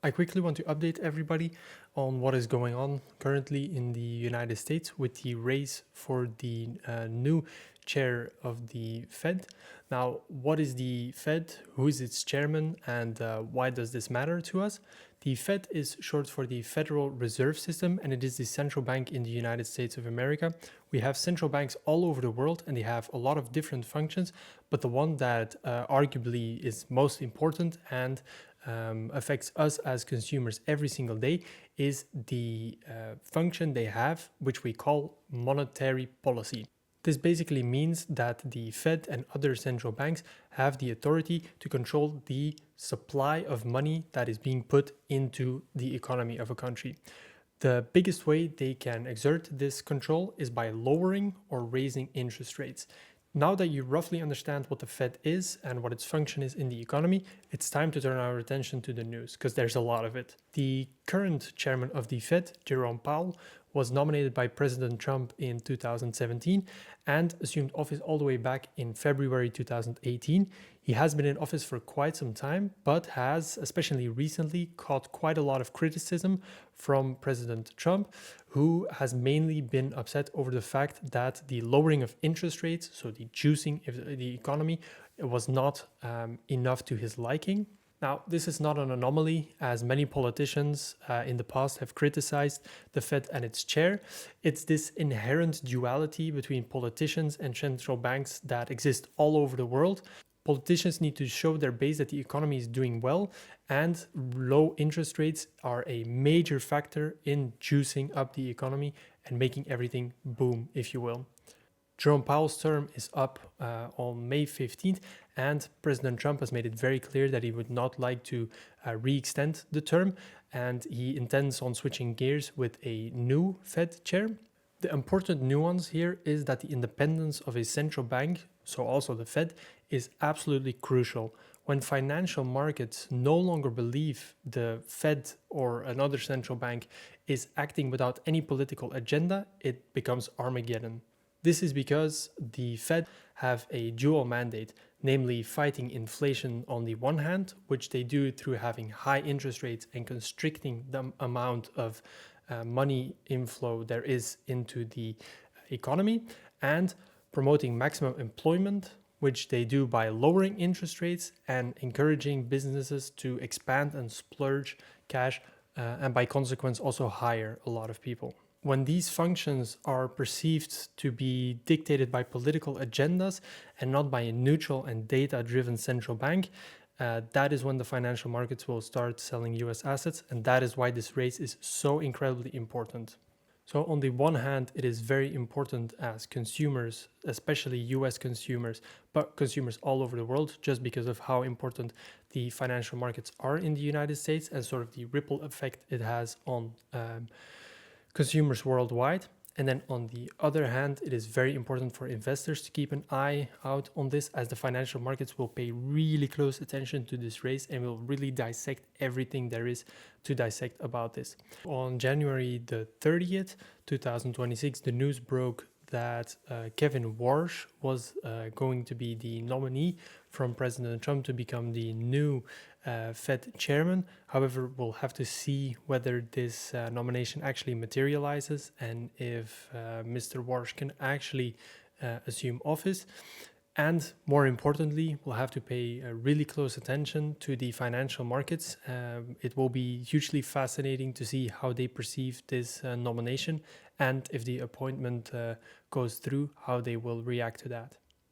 I quickly want to update everybody on what is going on currently in the United States with the race for the new chair of the Fed. Now, what is the Fed? Who is its chairman? And why does this matter to us? The Fed is short for the Federal Reserve System, and it is the central bank in the United States of America. We have central banks all over the world, and they have a lot of different functions, but the one that arguably is most important and affects us as consumers every single day is the function they have, which we call monetary policy. This basically means that the Fed and other central banks have the authority to control the supply of money that is being put into the economy of a country. The biggest way they can exert this control is by lowering or raising interest rates. Now that you roughly understand what the Fed is and what its function is in the economy, it's time to turn our attention to the news, because there's a lot of it. The current chairman of the Fed, Jerome Powell, was nominated by President Trump in 2017 and assumed office all the way back in February 2018. He has been in office for quite some time, but has, especially recently, caught quite a lot of criticism from President Trump, who has mainly been upset over the fact that the lowering of interest rates, so the juicing of the economy, was not enough to his liking. Now, this is not an anomaly, as many politicians in the past have criticized the Fed and its chair. It's this inherent duality between politicians and central banks that exist all over the world. Politicians need to show their base that the economy is doing well, and low interest rates are a major factor in juicing up the economy and making everything boom, if you will. Jerome Powell's term is up on May 15th, and President Trump has made it very clear that he would not like to re-extend the term, and he intends on switching gears with a new Fed chair. The important nuance here is that the independence of a central bank, so also the Fed, is absolutely crucial. When financial markets no longer believe the Fed or another central bank is acting without any political agenda, it becomes Armageddon. This is because the Fed have a dual mandate, namely fighting inflation on the one hand, which they do through having high interest rates and constricting the amount of money inflow there is into the economy, and promoting maximum employment, which they do by lowering interest rates and encouraging businesses to expand and splurge cash, and by consequence also hire a lot of people. When these functions are perceived to be dictated by political agendas and not by a neutral and data-driven central bank, that is when the financial markets will start selling US assets, and that is why this race is so incredibly important. So on the one hand, it is very important as consumers, especially US consumers, but consumers all over the world, just because of how important the financial markets are in the United States and sort of the ripple effect it has on consumers worldwide. And then on the other hand, it is very important for investors to keep an eye out on this, as the financial markets will pay really close attention to this race and will really dissect everything there is to dissect about this. On January the 30th, 2026, the news broke that Kevin Warsh was going to be the nominee from President Trump to become the new Fed chairman. However, we'll have to see whether this nomination actually materializes and if Mr. Warsh can actually assume office. And more importantly, we'll have to pay really close attention to the financial markets. It will be hugely fascinating to see how they perceive this nomination, and if the appointment goes through, how they will react to that.